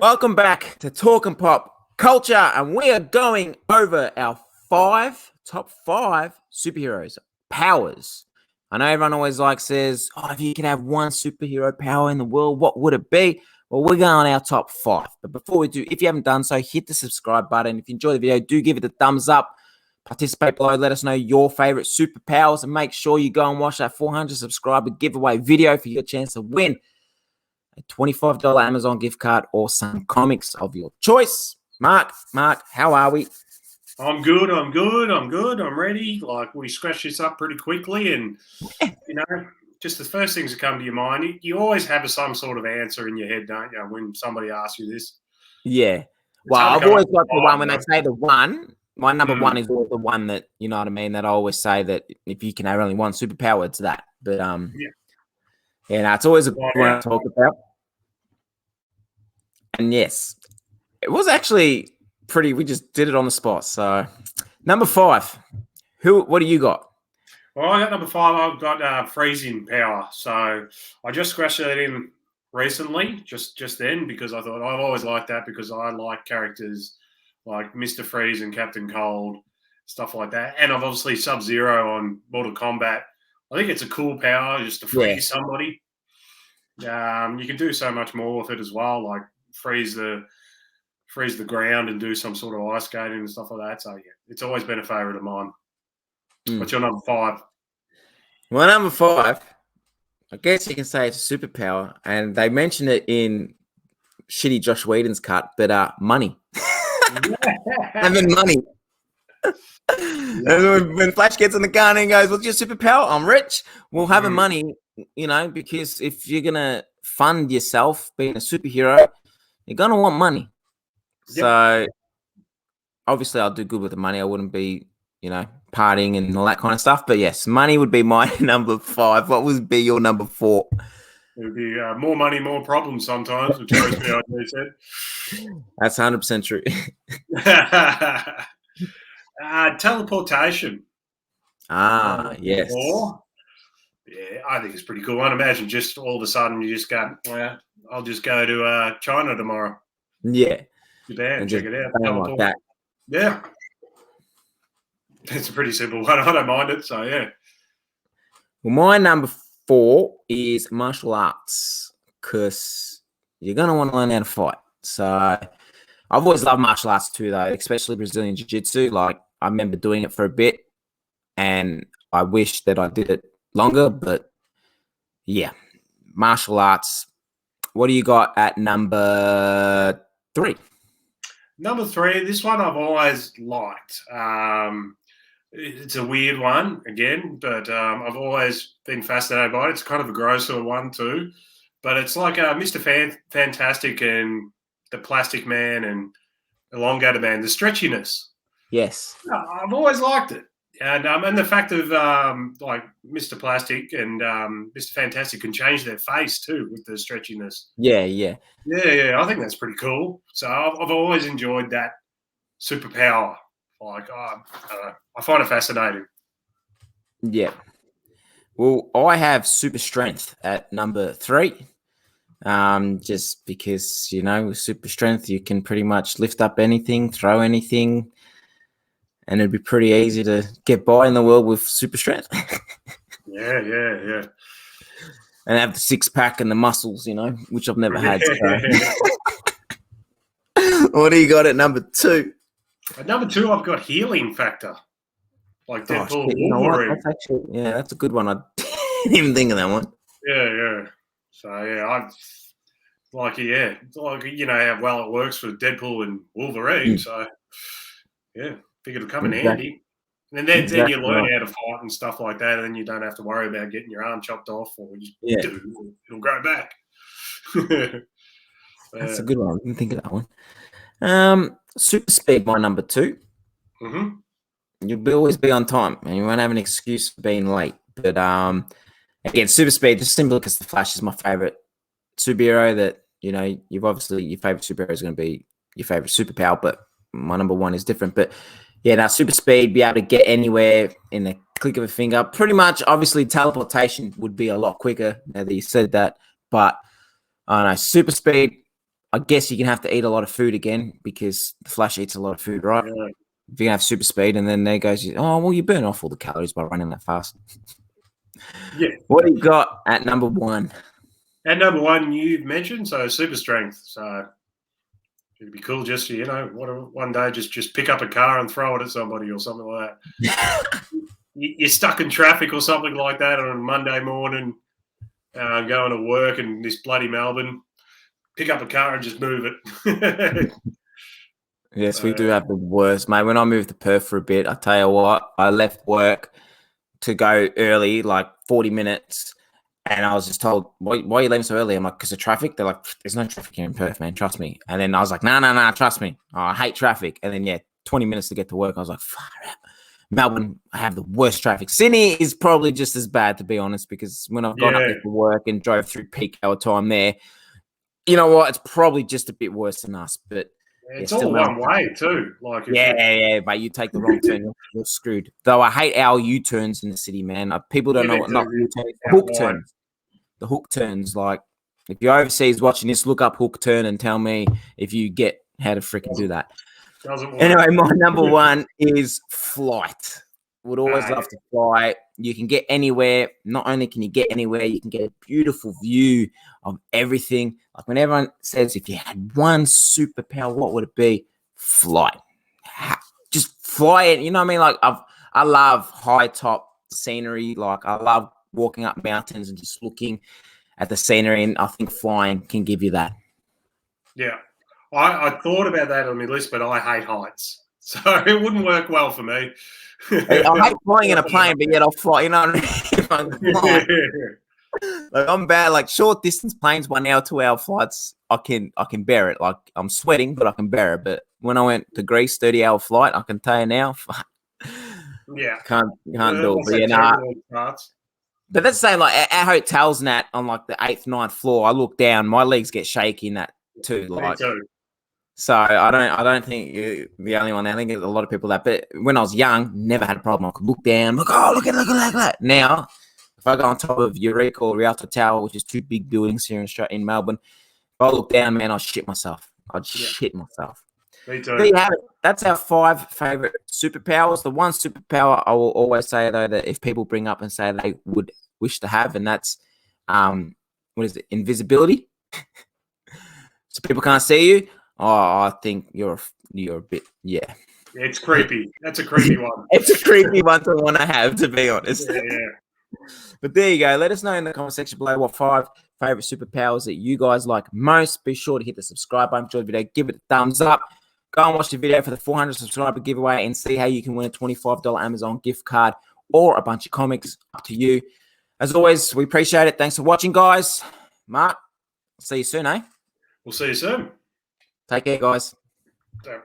Welcome back to Talk and Pop Culture, and we are going over our top five superheroes powers. I know everyone always says, if you can have one superhero power in the world, what would it be? Well, we're going on our top five. But before we do, if you haven't done so, hit the subscribe button. If you enjoy the video, do give it a thumbs up. Participate below. Let us know your favorite superpowers, and make sure you go and watch that 400 subscriber giveaway video for your chance to win a $25 Amazon gift card or some comics of your choice. Mark, how are we? I'm good. I'm ready. We scratched this up pretty quickly, and just the first things that come to your mind. You always have some sort of answer in your head, don't you, when somebody asks you this? Yeah. Well, I've always got the one when they say the one. My number one is always the one that, you know what I mean, that I always say that if you can have only one superpower, it's that. But it's always a good one to talk about. And yes, it was actually pretty. We just did it on the spot. So, number five, what do you got? Well, I got number five. I've got freezing power. So I just scratched that in recently, just then, because I thought I've always liked that because I like characters like Mr. Freeze and Captain Cold, stuff like that. And I've obviously Sub-Zero on Mortal Kombat. I think it's a cool power just to freeze somebody. You can do so much more with it as well, like freeze the ground and do some sort of ice skating and stuff like that. So yeah, it's always been a favorite of mine. What's your number five? Well, number five, I guess you can say it's a superpower, and they mentioned it in shitty Josh Whedon's cut, but money. Having money. When Flash gets in the gun and goes, "What's your superpower? I'm rich." Well, having money, because if you're gonna fund yourself being a superhero, you're gonna want money. Yep. So obviously, I'll do good with the money. I wouldn't be, partying and all that kind of stuff. But yes, money would be my number five. What would be your number four? It would be more money, more problems sometimes, which I said. That's 100% true. Teleportation. Yes. Yeah, I think it's pretty cool. I imagine just all of a sudden you just go, I'll just go to China tomorrow. Yeah. Japan, check it out. Like that. Yeah. It's a pretty simple one. I don't mind it. So, yeah. Well, my number four is martial arts, because you're going to want to learn how to fight. So I've always loved martial arts too, though, especially Brazilian Jiu-Jitsu. I remember doing it for a bit, and I wish that I did it longer. But, yeah, martial arts. What do you got at number three? Number three, this one I've always liked. It's a weird one, again, but I've always been fascinated by it. It's kind of a grosser one too. But it's like Mr. Fantastic and the Plastic Man and Elongated Man, the stretchiness. Yes. I've always liked it. And the fact of like Mr. Plastic and Mr. Fantastic can change their face too with the stretchiness. Yeah. I think that's pretty cool. So I've always enjoyed that superpower. I find it fascinating. Yeah. Well, I have super strength at number three. Just because, with super strength, you can pretty much lift up anything, throw anything, and it'd be pretty easy to get by in the world with super strength. Yeah. And have the six-pack and the muscles, which I've never had. So. What do you got at number two? At number two, I've got healing factor. Like Deadpool Wolverine. That's a good one. I didn't even think of that one. Yeah. So, how well it works for Deadpool and Wolverine. So, yeah, figured it'd come in handy. And then you learn how to fight and stuff like that, and then you don't have to worry about getting your arm chopped off, or it'll grow back. That's a good one. I didn't think of that one. Super speed, my number two. Mm-hmm. You'll always be on time, and you won't have an excuse for being late. But again, super speed, just simply because the Flash is my favorite superhero. That you've obviously your favorite superhero is going to be your favorite superpower, but my number one is different. But yeah, now super speed, be able to get anywhere in the click of a finger. Pretty much, obviously, teleportation would be a lot quicker now that you said that. But I don't know, super speed, I guess you're gonna have to eat a lot of food again because the Flash eats a lot of food, right? Yeah. If you're gonna have super speed, and then there goes, oh well, you burn off all the calories by running that fast. Yeah. What do you got at number 1? And number 1 you've mentioned, so super strength. So it'd be cool just to, one day just pick up a car and throw it at somebody or something like that. You're stuck in traffic or something like that on a Monday morning, going to work in this bloody Melbourne. Pick up a car and just move it. Yes, we do have the worst, mate. When I moved to Perth for a bit, I tell you what, I left work to go early, like 40 minutes, and I was just told, why are you leaving so early? I'm like, because of traffic. They're like, there's no traffic here in Perth, man. Trust me. And then I was like, no, trust me. Oh, I hate traffic. And then, 20 minutes to get to work. I was like, far out. Melbourne, I have the worst traffic. Sydney is probably just as bad, to be honest, because when I've gone up there for work and drove through peak hour time there, you know what? It's probably just a bit worse than us, but it's all one way too. Like but you take the wrong turn, you're screwed. Though I hate our U-turns in the city, man. People don't know what not U-turns, hook turns. The hook turns. Like if you're overseas watching this, look up hook turn and tell me if you get how to freaking do that. Anyway, my number 1 is flight. Would always love to fly. You can get anywhere. Not only can you get anywhere, you can get a beautiful view of everything. Like when everyone says, if you had one superpower, what would it be? Flight. Just fly it. You know what I mean? Like I love high top scenery. Like I love walking up mountains and just looking at the scenery. And I think flying can give you that. Yeah. I thought about that on my list, but I hate heights. So it wouldn't work well for me. I hate flying in a plane, but yet I'll fly. You know what I mean? Like I'm bad. Like short distance planes, 1 hour, 2 hour flights, I can bear it. Like I'm sweating, but I can bear it. But when I went to Greece, 30-hour flight, I can tell you now, can't do it. But that's the same. Like our hotels and that on like the 8th, 9th floor, I look down, my legs get shaky in that too. Like. Me too. So I don't think you're the only one. I think there's a lot of people that. But when I was young, never had a problem. I could look down, look at that. Now, if I go on top of Eureka or Rialto Tower, which is 2 big buildings here in Melbourne, if I look down, man, I'd shit myself. Shit myself. Me too. There you have it. That's our 5 favorite superpowers. The one superpower I will always say though that if people bring up and say they would wish to have, and that's what is it? Invisibility. So people can't see you. Oh, I think you're a bit, It's creepy. That's a creepy one. It's a creepy one to want to have, to be honest. Yeah. But there you go. Let us know in the comment section below what 5 favorite superpowers that you guys like most. Be sure to hit the subscribe button, enjoy the video, give it a thumbs up. Go and watch the video for the 400 subscriber giveaway and see how you can win a $25 Amazon gift card or a bunch of comics. Up to you. As always, we appreciate it. Thanks for watching, guys. Mark, see you soon, eh? We'll see you soon. Take care, guys. Yeah.